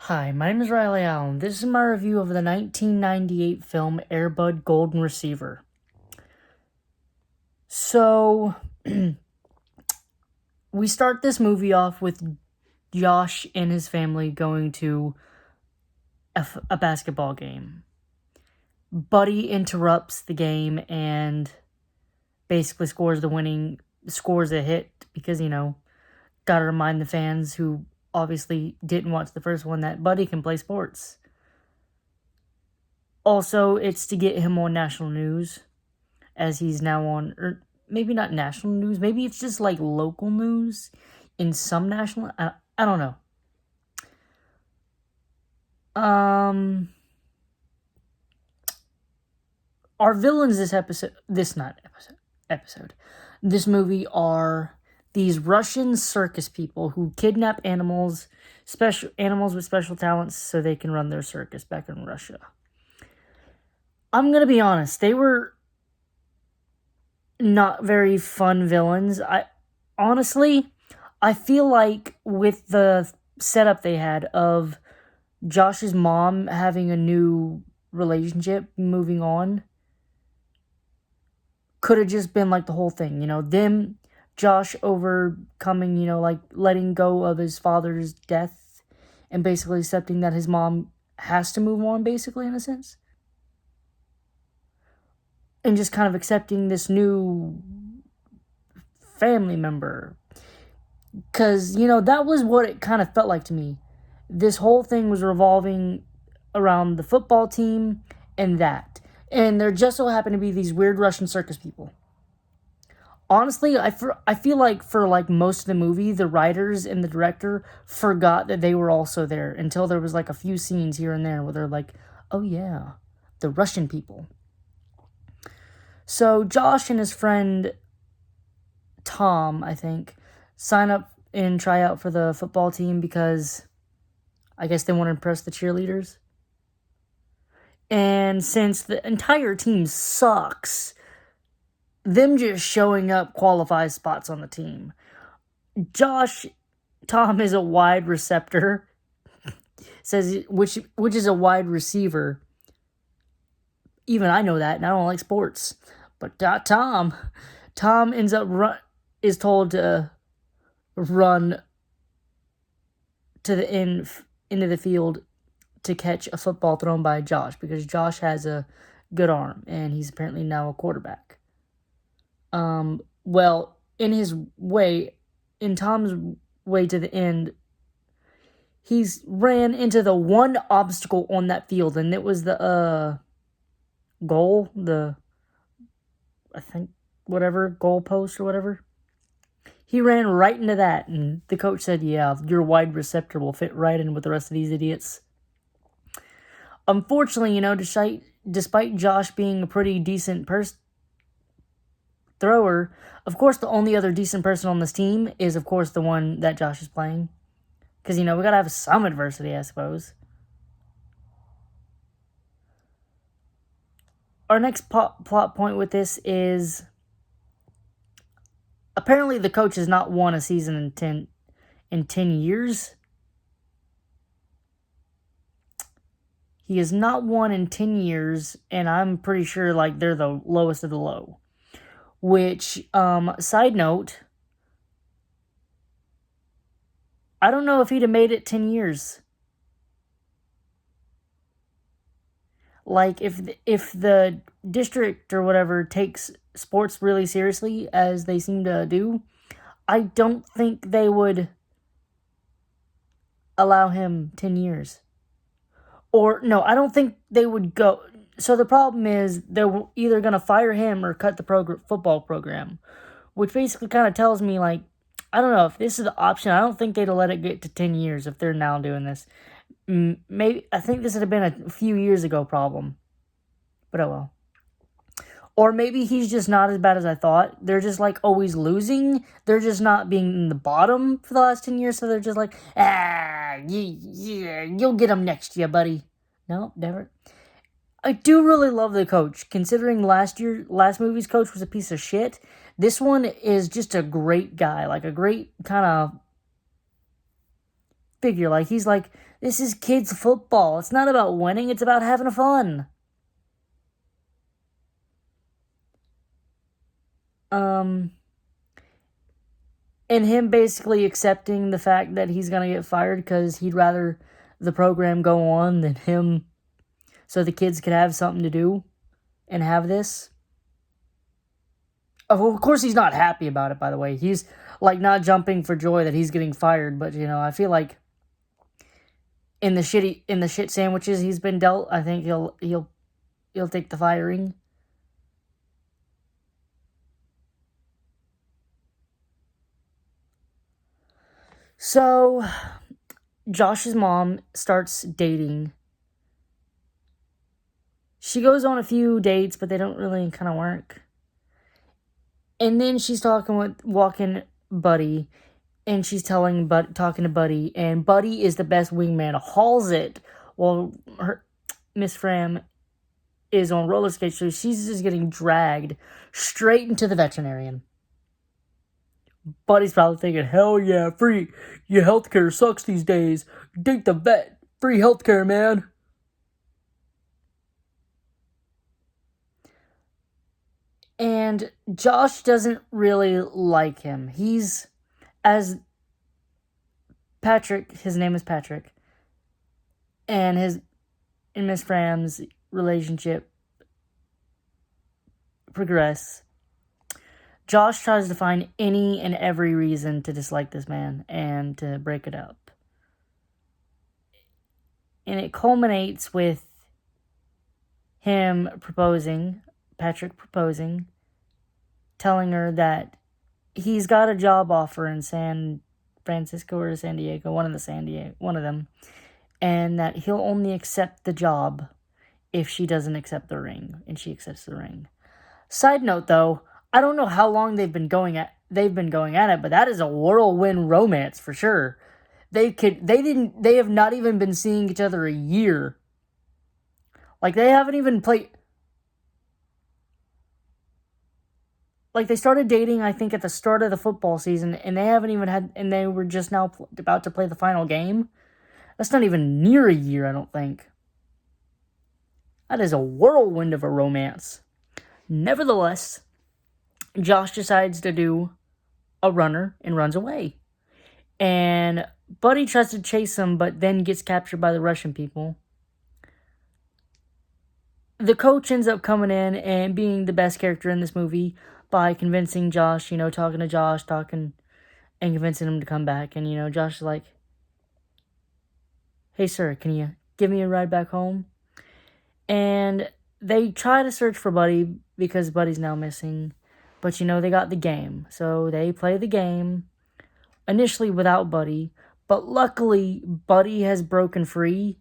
Hi, my name is Riley Allen. This is my review of the 1998 film Air Bud Golden Receiver. So, we start this movie off with Josh and his family going to a basketball game. Buddy interrupts the game and basically scores a hit because, gotta remind the fans who obviously didn't watch the first one that Buddy can play sports. Also, it's to get him on national news, as he's now on, or maybe not national news, maybe it's just like local news in some national, I don't know. Our villains this movie are these Russian circus people who kidnap special animals with special talents so they can run their circus back in Russia. I'm gonna be honest, they were not very fun villains. I feel like with the setup they had of Josh's mom having a new relationship, moving on, could have just been like the whole thing, Josh overcoming, like letting go of his father's death and basically accepting that his mom has to move on, basically, in a sense. And just kind of accepting this new family member. Because, that was what it kind of felt like to me. This whole thing was revolving around the football team and that. And there just so happened to be these weird Russian circus people. Honestly, I feel like for like most of the movie, the writers and the director forgot that they were also there until there was like a few scenes here and there where they're like, oh yeah, the Russian people. So Josh and his friend Tom, I think, sign up and try out for the football team because I guess they want to impress the cheerleaders. And since the entire team sucks, them just showing up qualifies spots on the team. Tom is a wide receptor, which is a wide receiver. Even I know that, and I don't like sports. But Tom ends up is told to run to the into the field to catch a football thrown by Josh, because Josh has a good arm and he's apparently now a quarterback. Well, in Tom's way to the end, he's ran into the one obstacle on that field, and it was the goal, goal post or whatever. He ran right into that, and the coach said, yeah, your wide receptor will fit right in with the rest of these idiots. Unfortunately, despite Josh being a pretty decent thrower, of course the only other decent person on this team is, of course, the one that Josh is playing. Because, we gotta have some adversity, I suppose. Our next plot point with this is, apparently the coach has not won a season in 10 years. He has not won in 10 years, and I'm pretty sure, they're the lowest of the low. Which, side note, I don't know if he'd have made it 10 years. Like, if the district or whatever takes sports really seriously, as they seem to do, I don't think they would allow him 10 years. Or, no, I don't think they would go. So the problem is they're either going to fire him or cut the football program, which basically kind of tells me, I don't know, if this is the option, I don't think they'd let it get to 10 years if they're now doing this. Maybe, I think this would have been a few years ago problem. But oh well. Or maybe he's just not as bad as I thought. They're just, always losing. They're just not being in the bottom for the last 10 years, so they're just you'll get him next year, buddy. No, never. I do really love the coach, considering last movie's coach was a piece of shit. This one is just a great guy, a great kind of figure. Like, he's like, this is kids football. It's not about winning, it's about having fun. And him basically accepting the fact that he's gonna get fired because he'd rather the program go on than him, so the kids could have something to do and have this. Of course, he's not happy about it, by the way. He's, like, not jumping for joy that he's getting fired, but, I feel like in the shit sandwiches he's been dealt, I think he'll take the firing. So, Josh's mom starts dating. She goes on a few dates, but they don't really kind of work. And then she's walking Buddy, and she's talking to Buddy, and Buddy is the best wingman, hauls it, while Miss Fram is on roller skates, so she's just getting dragged straight into the veterinarian. Buddy's probably thinking, hell yeah, free, your healthcare sucks these days, date the vet, free healthcare, man. And Josh doesn't really like him. He's, as Patrick, his name is Patrick, and Miss Fram's relationship progress, Josh tries to find any and every reason to dislike this man and to break it up. And it culminates with him proposing, Patrick proposing, telling her that he's got a job offer in San Francisco or San Diego, one of them, and that he'll only accept the job if she doesn't accept the ring, and she accepts the ring. Side note, though, I don't know how long they've been going at it, but that is a whirlwind romance for sure. They have not even been seeing each other a year. Like, they haven't even played. Like, they started dating, I think, at the start of the football season, and they haven't even and they were just now about to play the final game. That's not even near a year, I don't think. That is a whirlwind of a romance. Nevertheless, Josh decides to do a runner and runs away. And Buddy tries to chase him, but then gets captured by the Russian people. The coach ends up coming in and being the best character in this movie by convincing Josh, talking to Josh, and convincing him to come back. And, Josh is like, hey, sir, can you give me a ride back home? And they try to search for Buddy because Buddy's now missing. But, they got the game. So they play the game, initially without Buddy. But luckily, Buddy has broken free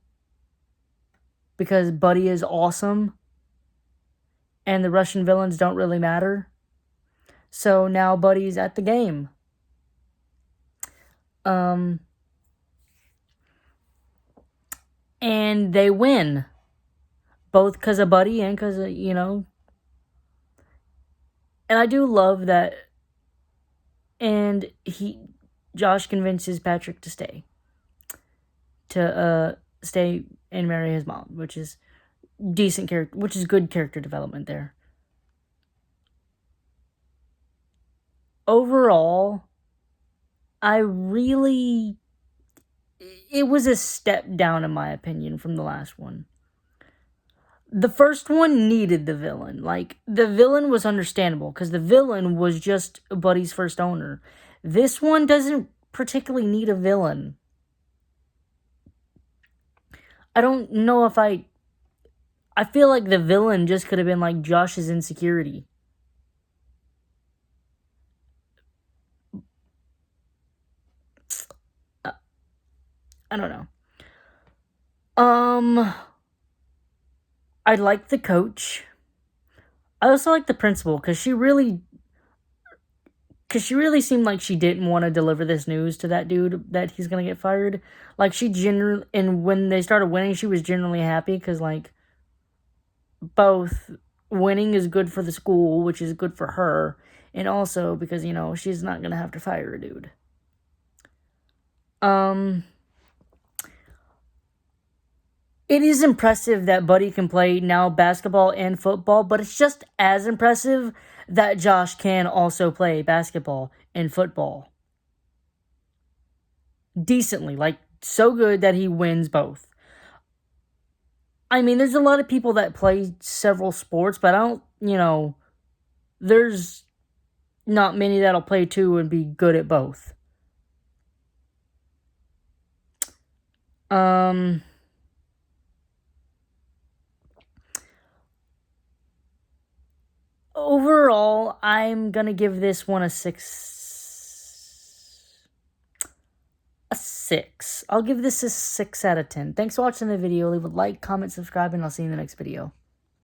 because Buddy is awesome. And the Russian villains don't really matter. So now Buddy's at the game. And they win. Both because of Buddy and because of, And I do love that. And Josh convinces Patrick to stay. To stay and marry his mom, which is good character development there. Overall, it was a step down in my opinion from the last one. The first one needed the villain. Like, the villain was understandable because the villain was just Buddy's first owner. This one doesn't particularly need a villain. I don't know if I feel like the villain just could have been like Josh's insecurity. I don't know. I like the coach. I also like the principal because she really seemed like she didn't want to deliver this news to that dude that he's gonna get fired. Like, and when they started winning, she was generally happy because, like, both winning is good for the school, which is good for her, and also because, she's not gonna have to fire a dude. It is impressive that Buddy can play now basketball and football, but it's just as impressive that Josh can also play basketball and football decently, like so good that he wins both. I mean, there's a lot of people that play several sports, but I don't, there's not many that'll play two and be good at both. Overall, I'm gonna give this one a 6. A 6. I'll give this a 6 out of 10. Thanks for watching the video. Leave a like, comment, subscribe, and I'll see you in the next video.